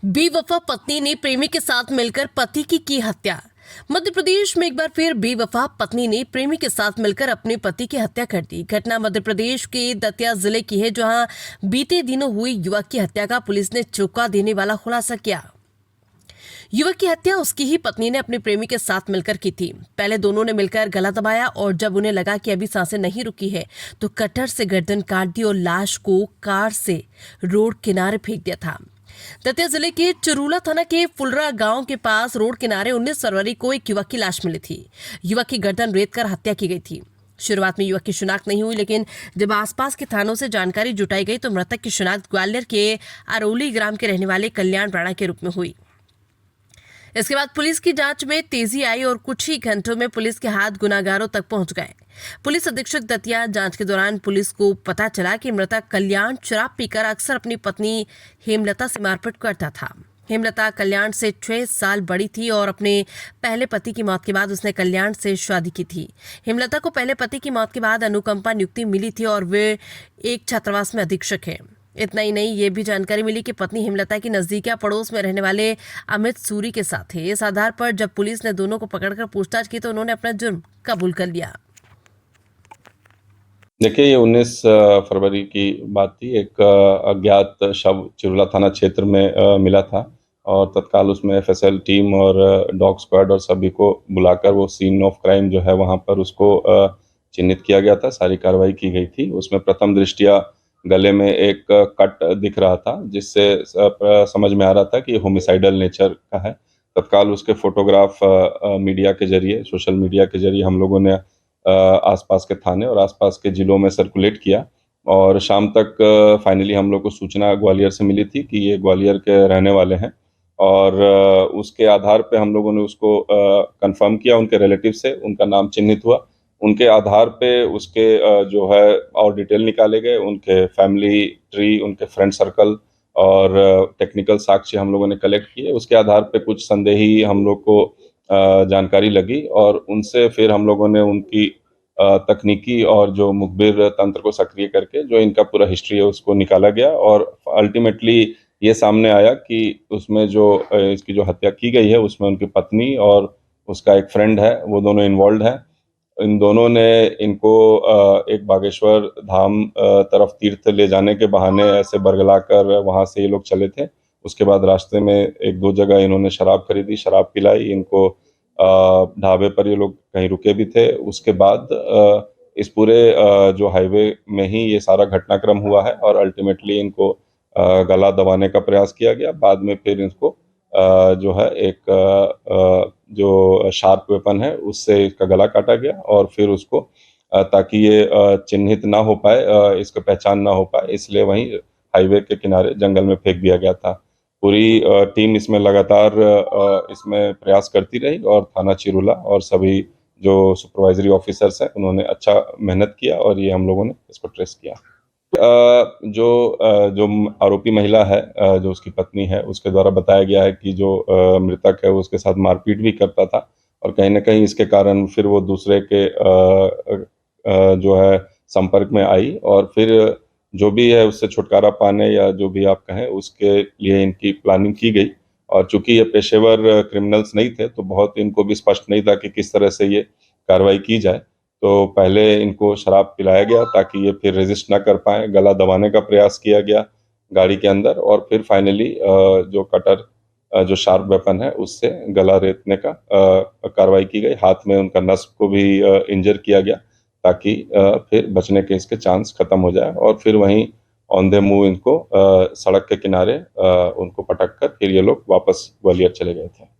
बेवफा पत्नी ने प्रेमी के साथ मिलकर पति की हत्या। मध्य प्रदेश में एक बार फिर बेवफा पत्नी ने प्रेमी के साथ मिलकर अपने पति की हत्या कर दी। घटना मध्य प्रदेश के दतिया जिले की है, जहां बीते दिनों हुई युवक की हत्या का पुलिस ने चौंका देने वाला खुलासा किया। युवक की हत्या उसकी ही पत्नी ने अपने प्रेमी के साथ मिलकर की थी। पहले दोनों ने मिलकर गला दबाया और जब उन्हें लगा कि अभी सांसें नहीं रुकी है तो कटर से गर्दन काट दी और लाश को कार से रोड किनारे फेंक दिया था। दतिया जिले के चरूला थाना के फुलरा गांव के पास रोड किनारे 19 फरवरी को एक युवक की लाश मिली थी। युवक की गर्दन रेत कर हत्या की गई थी। शुरुआत में युवक की शिनाख्त नहीं हुई, लेकिन जब आसपास के थानों से जानकारी जुटाई गई तो मृतक की शिनाख्त ग्वालियर के अरौली ग्राम के रहने वाले कल्याण राणा के रूप में हुई। इसके बाद पुलिस की जांच में तेजी आई और कुछ ही घंटों में पुलिस के हाथ गुनाहगारों तक पहुंच गए। पुलिस अधीक्षक दतिया जांच के दौरान पुलिस को पता चला कि मृतक कल्याण शराब पीकर अक्सर अपनी पत्नी हेमलता से मारपीट करता था। हेमलता कल्याण से 6 साल बड़ी थी और अपने पहले पति की मौत के बाद उसने कल्याण से शादी की थी। हेमलता को पहले पति की मौत के बाद अनुकंपा नियुक्ति मिली थी और वे एक छात्रावास में अधीक्षक हैं। इतना ही नहीं, ये भी जानकारी मिली कि पत्नी हेमलता की नजदीकिया पड़ोस में रहने वाले अमित सूरी के साथ है। इस आधार पर जब पुलिस ने दोनों को पकड़कर पूछताछ की तो उन्होंने अपना जुर्म कबूल कर लिया। देखिए, ये 19 फरवरी की बात थी। एक अज्ञात शव चिरुला थाना क्षेत्र में मिला था और तत्काल उसमें एफएसएल टीम और डॉग स्क्वाड और सभी को बुलाकर वो सीन ऑफ क्राइम जो है वहाँ पर उसको चिन्हित किया गया था। सारी कार्रवाई की गई थी। उसमें प्रथम दृष्टया गले में एक कट दिख रहा था, जिससे समझ में आ रहा था कि होमिसाइडल नेचर का है। तत्काल उसके फोटोग्राफ मीडिया के जरिए, सोशल मीडिया के जरिए हम लोगों ने आसपास के थाने और आसपास के जिलों में सर्कुलेट किया और शाम तक फाइनली हम लोग को सूचना ग्वालियर से मिली थी कि ये ग्वालियर के रहने वाले हैं और उसके आधार पे हम लोगों ने उसको कंफर्म किया। उनके रिलेटिव से उनका नाम चिन्हित हुआ। उनके आधार पे उसके जो है और डिटेल निकाले गए, उनके फैमिली ट्री, उनके फ्रेंड सर्कल और टेक्निकल साक्ष्य हम लोगों ने कलेक्ट किए। उसके आधार पे कुछ संदेही हम लोग को जानकारी लगी और उनसे फिर हम लोगों ने उनकी तकनीकी और जो मुखबिर तंत्र को सक्रिय करके जो इनका पूरा हिस्ट्री है उसको निकाला गया और अल्टीमेटली ये सामने आया कि उसमें जो इसकी जो हत्या की गई है उसमें उनकी पत्नी और उसका एक फ्रेंड है, वो दोनों इन्वॉल्व है। इन दोनों ने इनको एक बागेश्वर धाम तरफ तीर्थ ले जाने के बहाने ऐसे बरगलाकर वहाँ से ये लोग चले थे। उसके बाद रास्ते में 1-2 जगह इन्होंने शराब खरीदी, शराब पिलाई इनको। ढाबे पर ये लोग कहीं रुके भी थे। उसके बाद इस पूरे जो हाईवे में ही ये सारा घटनाक्रम हुआ है और अल्टीमेटली इनको गला दबाने का प्रयास किया गया। बाद में फिर इसको जो है एक जो शार्प वेपन है उससे इसका गला काटा गया और फिर उसको ताकि ये चिन्हित ना हो पाए, इसका पहचान ना हो पाए, इसलिए वहीं हाईवे के किनारे जंगल में फेंक दिया गया था। पूरी टीम इसमें लगातार इसमें प्रयास करती रही और थाना चिरुला और सभी जो सुपरवाइजरी ऑफिसर्स हैं उन्होंने अच्छा मेहनत किया और ये हम लोगों ने इसको ट्रेस किया। जो आरोपी महिला है, जो उसकी पत्नी है, उसके द्वारा बताया गया है कि जो मृतक है वो उसके साथ मारपीट भी करता था और कहीं न कहीं इसके कारण फिर वो दूसरे के जो है संपर्क में आई और फिर जो भी है उससे छुटकारा पाने या जो भी आप कहें उसके लिए इनकी प्लानिंग की गई। और चूँकि ये पेशेवर क्रिमिनल्स नहीं थे तो बहुत इनको भी स्पष्ट नहीं था कि किस तरह से ये कार्रवाई की जाए। तो पहले इनको शराब पिलाया गया ताकि ये फिर रेज़िस्ट ना कर पाएँ, गला दबाने का प्रयास किया गया गाड़ी के अंदर और फिर फाइनली जो कटर जो शार्प वेपन है उससे गला रेतने का कार्रवाई की गई। हाथ में उनका नस को भी इंजर किया गया ताकि फिर बचने के इसके चांस खत्म हो जाए और फिर वहीं ऑन द मूव इनको सड़क के किनारे उनको पटक कर फिर ये लोग वापस ग्वालियर चले गए थे।